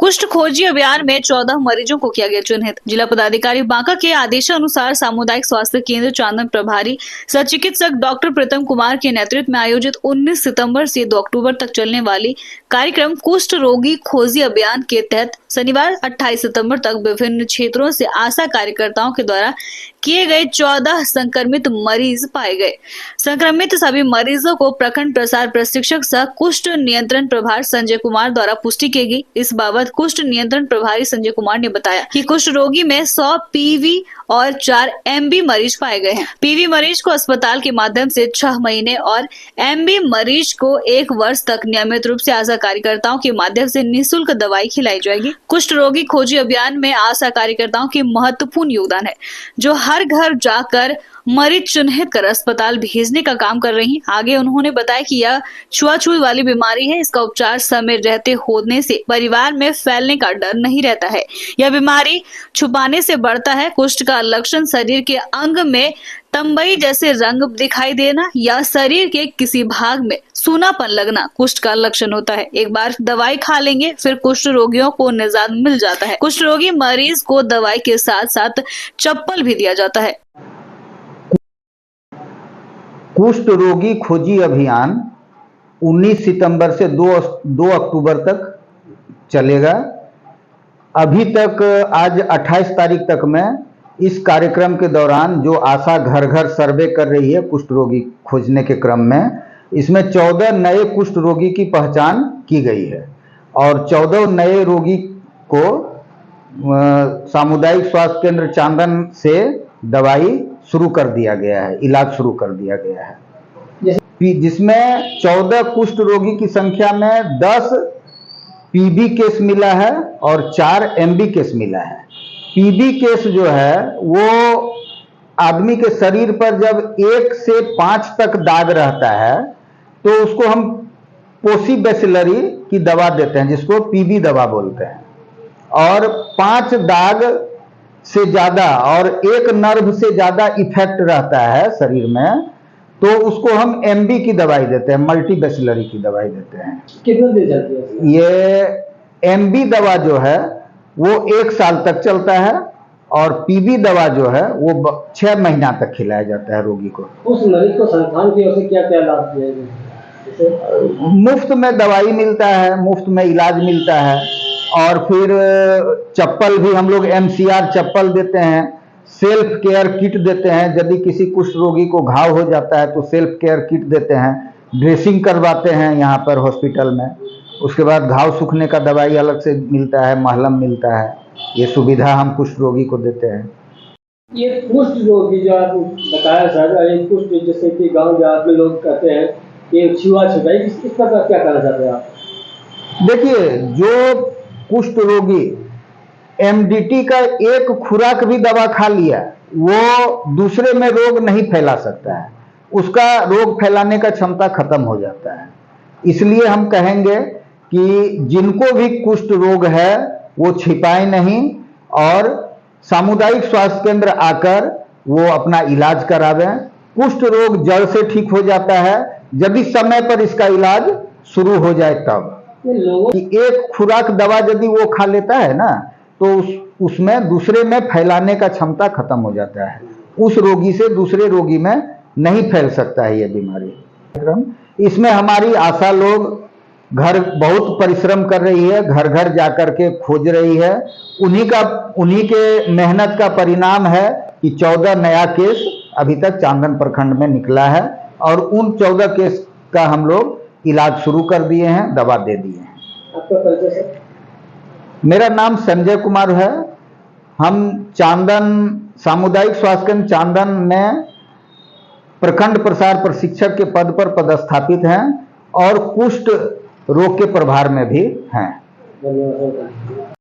कुष्ठ खोजी अभियान में 14 मरीजों को किया गया चिन्हित। जिला पदाधिकारी बांका के आदेशानुसार सामुदायिक स्वास्थ्य केंद्र चांदन प्रभारी सह चिकित्सक डॉक्टर प्रीतम कुमार के नेतृत्व में आयोजित 19 सितंबर से 2 अक्टूबर तक चलने वाली कार्यक्रम कुष्ठ रोगी खोजी अभियान के तहत शनिवार 28 सितंबर तक विभिन्न क्षेत्रों से आशा कार्यकर्ताओं के द्वारा किए गए 14 संक्रमित मरीज पाए गए। संक्रमित सभी मरीजों को प्रखंड प्रसार प्रशिक्षक सह कुष्ठ नियंत्रण प्रभारी संजय कुमार द्वारा पुष्टि की गई। इस बाबत कुष्ठ नियंत्रण प्रभारी संजय कुमार ने बताया कि कुष्ठ रोगी में 100 पीवी और 4 एमबी मरीज पाए गए हैं। पीवी मरीज को अस्पताल के माध्यम से 6 महीने और एमबी मरीज को 1 वर्ष तक नियमित रूप से आशा कार्यकर्ताओं के माध्यम से निःशुल्क दवाई खिलाई जाएगी। कुष्ठ रोगी खोजी अभियान में आशा कार्यकर्ताओं की महत्वपूर्ण योगदान है, जो हर घर जाकर मरीज चिन्हित कर अस्पताल भेजने का काम कर रही हैं। आगे उन्होंने बताया कि यह छुआछूत वाली बीमारी है। इसका उपचार समय रहते होने से परिवार में फैलने का डर नहीं रहता है। यह बीमारी छुपाने से बढ़ता है। कुष्ठ का लक्षण शरीर के अंग में तंबई जैसे रंग दिखाई देना या शरीर के किसी भाग में सूनापन लगना कुष्ठ का लक्षण होता है। एक बार दवाई खा लेंगे फिर कुष्ठ रोगियों को निजात मिल जाता है। कुष्ठ रोगी मरीज को दवाई के साथ साथ चप्पल भी दिया जाता है। कुष्ठ रोगी खोजी अभियान 19 सितंबर से 2 अक्टूबर तक चलेगा। अभी तक आज 28 तारीख तक में इस कार्यक्रम के दौरान जो आशा घर घर सर्वे कर रही है कुष्ठ रोगी खोजने के क्रम में, इसमें 14 नए कुष्ठ रोगी की पहचान की गई है और 14 नए रोगी को सामुदायिक स्वास्थ्य केंद्र चांदन से दवाई शुरू कर दिया गया है, इलाज शुरू कर दिया गया है, जिसमें 14 कुष्ठ रोगी की संख्या में 10 पीबी केस मिला है और 4 एमबी केस मिला है। पीबी केस जो है वो आदमी के शरीर पर जब 1 से 5 तक दाग रहता है तो उसको हम पोसीबैसिलरी की दवा देते हैं, जिसको पीबी दवा बोलते हैं। और 5 दाग से ज्यादा और 1 नर्व से ज्यादा इफेक्ट रहता है शरीर में तो उसको हम एमबी की दवाई देते हैं, मल्टीबैसिलरी की दवाई देते हैं। कितना दे जाती है? ये एमबी दवा जो है वो 1 साल तक चलता है और पीबी दवा जो है वो 6 महीना तक खिलाया जाता है रोगी को। उस मरीज को संस्थान की ओर से क्या क्या लाभ दिया जाए? मुफ्त में दवाई मिलता है, मुफ्त में इलाज मिलता है और फिर चप्पल भी हम लोग एमसीआर चप्पल देते हैं, सेल्फ केयर किट देते हैं। यदि किसी कुष्ठ रोगी को घाव हो जाता है तो सेल्फ केयर किट देते हैं, ड्रेसिंग करवाते हैं यहाँ पर हॉस्पिटल में। उसके बाद घाव सूखने का दवाई अलग से मिलता है, महलम मिलता है। ये सुविधा हम कुष्ठ रोगी को देते हैं। ये कुष्ठ रोगी जो आप बताया सर, ये कुष्ठ जैसे कि गाँव देहात में लोग कहते हैं कि छुआछूत है, इस पर क्या कहना चाहते हैं आप? देखिए, जो कुष्ठ रोगी एमडीटी का एक खुराक भी दवा खा लिया वो दूसरे में रोग नहीं फैला सकता है, उसका रोग फैलाने का क्षमता खत्म हो जाता है। इसलिए हम कहेंगे कि जिनको भी कुष्ठ रोग है वो छिपाए नहीं और सामुदायिक स्वास्थ्य केंद्र आकर वो अपना इलाज करावें। कुष्ठ रोग जड़ से ठीक हो जाता है यदि समय पर इसका इलाज शुरू हो जाए तब। एक खुराक दवा यदि वो खा लेता है ना तो उसमें दूसरे में फैलाने का क्षमता खत्म हो जाता है, उस रोगी से दूसरे रोगी में नहीं फैल सकता है ये बीमारी। इसमें हमारी आशा लोग घर बहुत परिश्रम कर रही है, घर घर जाकर के खोज रही है। उन्हीं के मेहनत का परिणाम है कि 14 नया केस अभी तक चांदन प्रखंड में निकला है और उन 14 केस का हम लोग इलाज शुरू कर दिए हैं, दवा दे दिए हैं। आपका परिचय सर? मेरा नाम संजय कुमार है। हम चांदन सामुदायिक स्वास्थ्य केंद्र चांदन में प्रखंड प्रसार प्रशिक्षक के पद पर पदस्थापित हैं और कुष्ठ रोग के प्रभार में भी हैं। धन्यवाद।